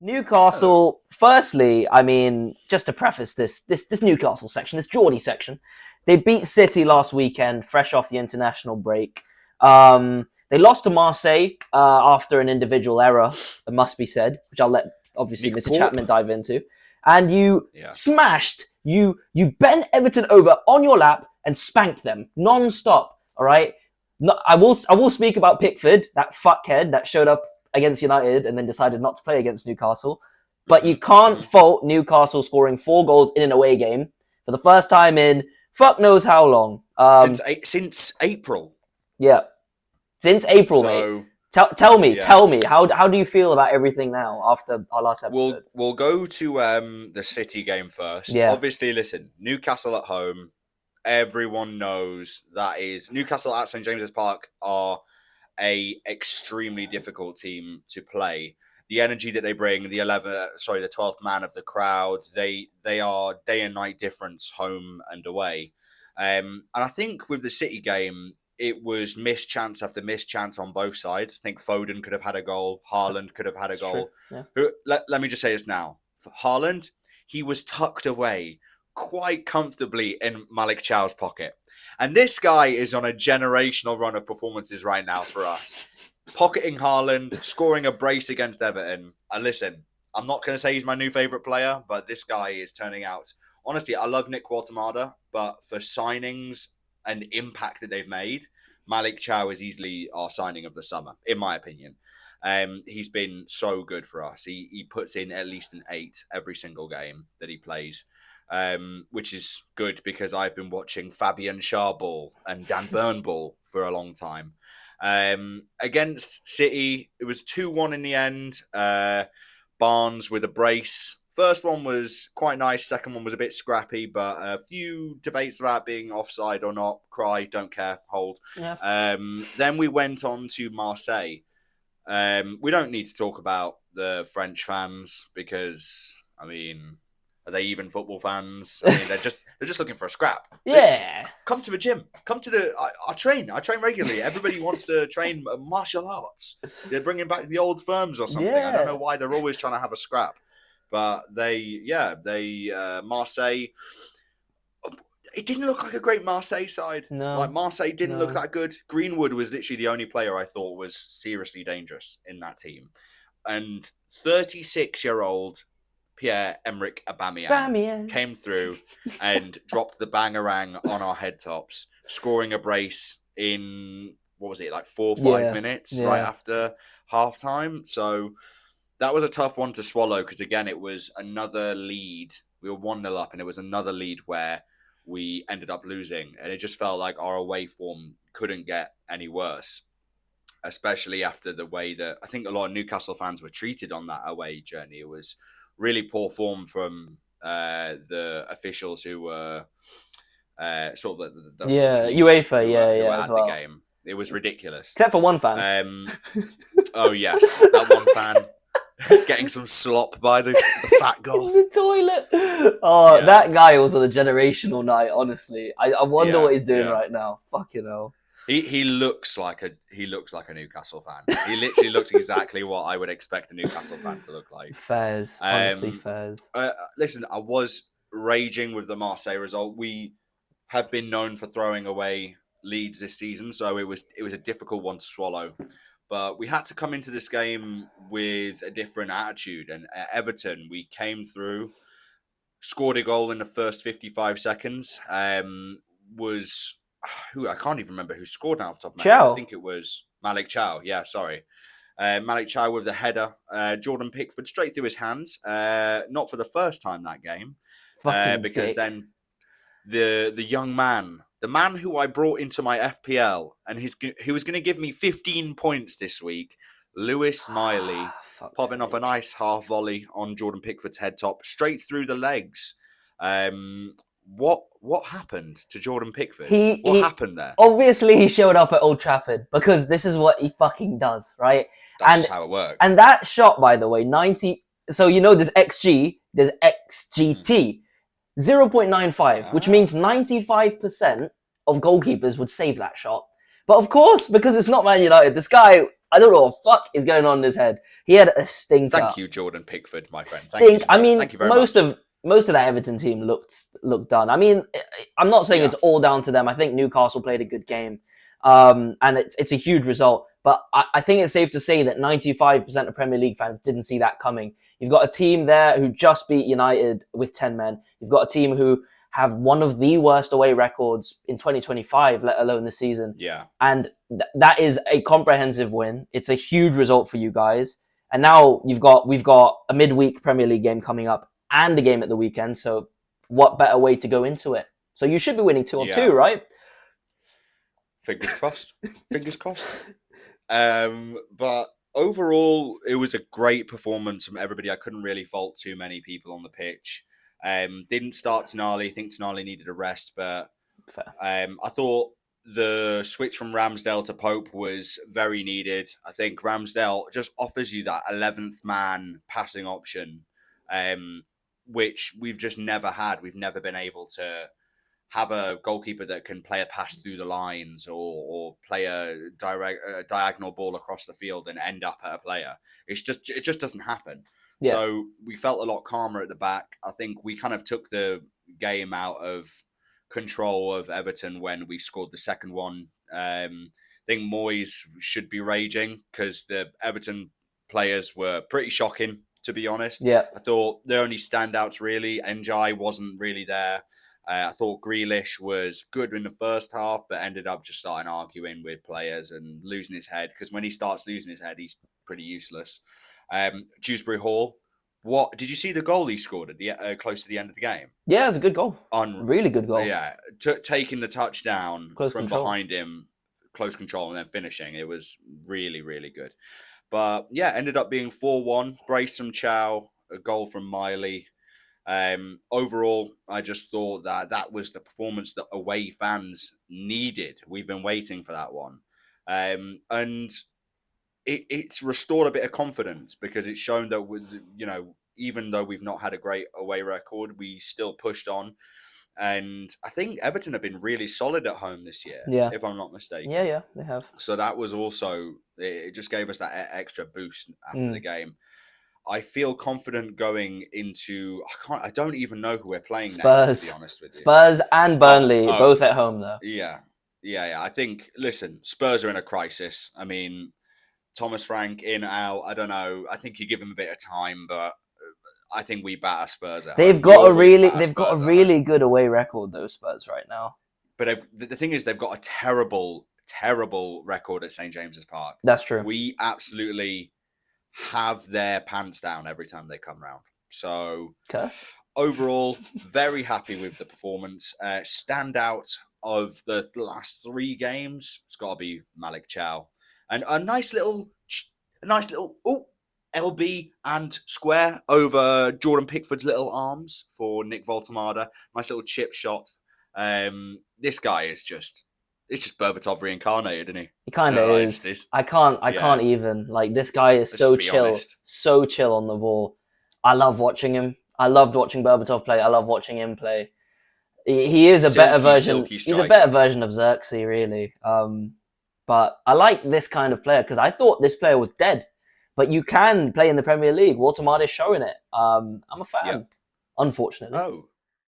Newcastle, firstly, I mean, just to preface this Newcastle section, this Geordie section, they beat City last weekend, fresh off the international break. They lost to Marseille after an individual error, it must be said, which I'll let, obviously, Mr. Chapman dive into. And you smashed, you bent Everton over on your lap and spanked them non-stop, all right? No, I will speak about Pickford, that fuckhead that showed up against United and then decided not to play against Newcastle. But you can't fault Newcastle scoring 4 goals in an away game for the first time in fuck knows how long. Since April. Yeah. Since April, mate. Tell me, how do you feel about everything now after our last episode? We'll go to the City game first. Yeah. Obviously, listen, Newcastle at home, everyone knows that is Newcastle at St James's Park are a extremely difficult team to play. The energy that they bring, the 12th man of the crowd, they are day and night difference, home and away. And I think with the City game, it was missed chance after missed chance on both sides. I think Foden could have had a goal. Haaland could have had a goal. Yeah. Let me just say this now. For Haaland, he was tucked away quite comfortably in Malick Thiaw's pocket. And this guy is on a generational run of performances right now for us. Pocketing Haaland, scoring a brace against Everton. And listen, I'm not going to say he's my new favourite player, but this guy is turning out. Honestly, I love Nick Quartemada, but for signings and impact that they've made, Malick Thiaw is easily our signing of the summer, in my opinion. He's been so good for us. He puts in at least an 8 every single game that he plays. Which is good because I've been watching Fabian Schär ball and Dan Burn ball for a long time. Against City, it was 2-1 in the end. Barnes with a brace. First one was quite nice. Second one was a bit scrappy, but a few debates about being offside or not. Cry, don't care, hold. Yeah. Then we went on to Marseille. We don't need to talk about the French fans because, I mean, are they even football fans? I mean, they're just looking for a scrap. Yeah. Come to the gym. Come to the. I train. I train regularly. Everybody wants to train martial arts. They're bringing back the old firms or something. Yeah. I don't know why they're always trying to have a scrap, but Marseille. It didn't look like a great Marseille side. No. Like Marseille didn't look that good. Greenwood was literally the only player I thought was seriously dangerous in that team, and 36-year-old. Pierre-Emerick Aubameyang came through and dropped the bangarang on our head tops, scoring a brace in, 4 or 5 minutes right after half-time. So that was a tough one to swallow because, again, it was another lead. We were 1-0 up and it was another lead where we ended up losing. And it just felt like our away form couldn't get any worse, especially after the way that I think a lot of Newcastle fans were treated on that away journey. It was really poor form from the officials who were sort of the UEFA, who were at the game. It was ridiculous. Except for one fan. Oh, yes, that one fan getting some slop by the fat goth. In the toilet. Oh, yeah. That guy was on a generational night, honestly. I wonder what he's doing right now. Fucking hell. He looks like a Newcastle fan. He literally looks exactly what I would expect a Newcastle fan to look like. Fairs, honestly, fairs. Listen, I was raging with the Marseille result. We have been known for throwing away leads this season, so it was a difficult one to swallow. But we had to come into this game with a different attitude. And at Everton, we came through, scored a goal in the first 55 seconds. I can't even remember who scored now off the top of my head. I think it was Malick Thiaw. Yeah, sorry. Malick Thiaw with the header. Jordan Pickford straight through his hands. Not for the first time that game. Because then the young man, the man who I brought into my FPL and who was going to give me 15 points this week, Lewis Miley, popping off a nice half volley on Jordan Pickford's head top, straight through the legs. What happened to Jordan Pickford? What happened there? Obviously, he showed up at Old Trafford because this is what he fucking does, right? That's just how it works. And that shot, by the way, 90... So, there's XG, there's XGT. 0.95, which means 95% of goalkeepers would save that shot. But of course, because it's not Man United, this guy, I don't know what the fuck is going on in his head. He had a stinker. Thank you, Jordan Pickford, my friend. Thank you. I mean, Thank you very much. most of that Everton team looked done. I mean, I'm not saying Yeah. it's all down to them. I think Newcastle played a good game, and it's a huge result. But I think it's safe to say that 95% of Premier League fans didn't see that coming. You've got a team there who just beat United with 10 men. You've got a team who have one of the worst away records in 2025, let alone this season. Yeah. And that is a comprehensive win. It's a huge result for you guys. And now we've got a midweek Premier League game coming up and a game at the weekend. So what better way to go into it? So you should be winning 2-2, right? Fingers crossed. Fingers crossed. But overall, it was a great performance from everybody. I couldn't really fault too many people on the pitch. Didn't start Tonali. I think Tonali needed a rest, but Fair. I thought the switch from Ramsdale to Pope was very needed. I think Ramsdale just offers you that 11th man passing option, which we've just never had. We've never been able to have a goalkeeper that can play a pass through the lines or play a diagonal ball across the field and end up at a player. It just doesn't happen. Yeah. So we felt a lot calmer at the back. I think we kind of took the game out of control of Everton when we scored the second one. I think Moyes should be raging because the Everton players were pretty shocking, to be honest. Yeah. I thought the only standouts really, Njai wasn't really there. I thought Grealish was good in the first half, but ended up just starting arguing with players and losing his head. Because when he starts losing his head, he's pretty useless. Dewsbury Hall, what did you see the goal he scored at the close to the end of the game? Yeah, it was a good goal. Really good goal. Yeah, taking the touchdown Close from control. behind him, close control, and then finishing. It was really, really good. But yeah, ended up being 4-1. Brace from Thiaw, a goal from Malick. Overall, I just thought that was the performance that away fans needed. We've been waiting for that one. And it's restored a bit of confidence because it's shown that, even though we've not had a great away record, we still pushed on. And I think Everton have been really solid at home this year, if I'm not mistaken. Yeah, they have. So that was also, it just gave us that extra boost after the game. I feel confident going into. I don't even know who we're playing next. To be honest with you, Spurs and Burnley, both at home though. Yeah. I think. Listen, Spurs are in a crisis. I mean, Thomas Frank in out. I don't know. I think you give him a bit of time, but I think we batter Spurs at home. They've got a really good away record, those Spurs right now. But the thing is, they've got a terrible record at St James's Park. That's true. We absolutely have their pants down every time they come round. So overall, very happy with the performance. Standout of the last 3 games, it's got to be Malick Thiaw. And a nice little LB and square over Jordan Pickford's little arms for Nick Voltemada. Nice little chip shot. This guy is just... It's just Berbatov reincarnated, isn't he? He kind of is. I can't even. Like, this guy is so chill on the ball. I love watching him. I loved watching Berbatov play. I love watching him play. He is a better version. He's a better version of Xerxes, really. But I like this kind of player because I thought this player was dead. But you can play in the Premier League. Voltemada is showing it. I'm a fan, unfortunately. Oh.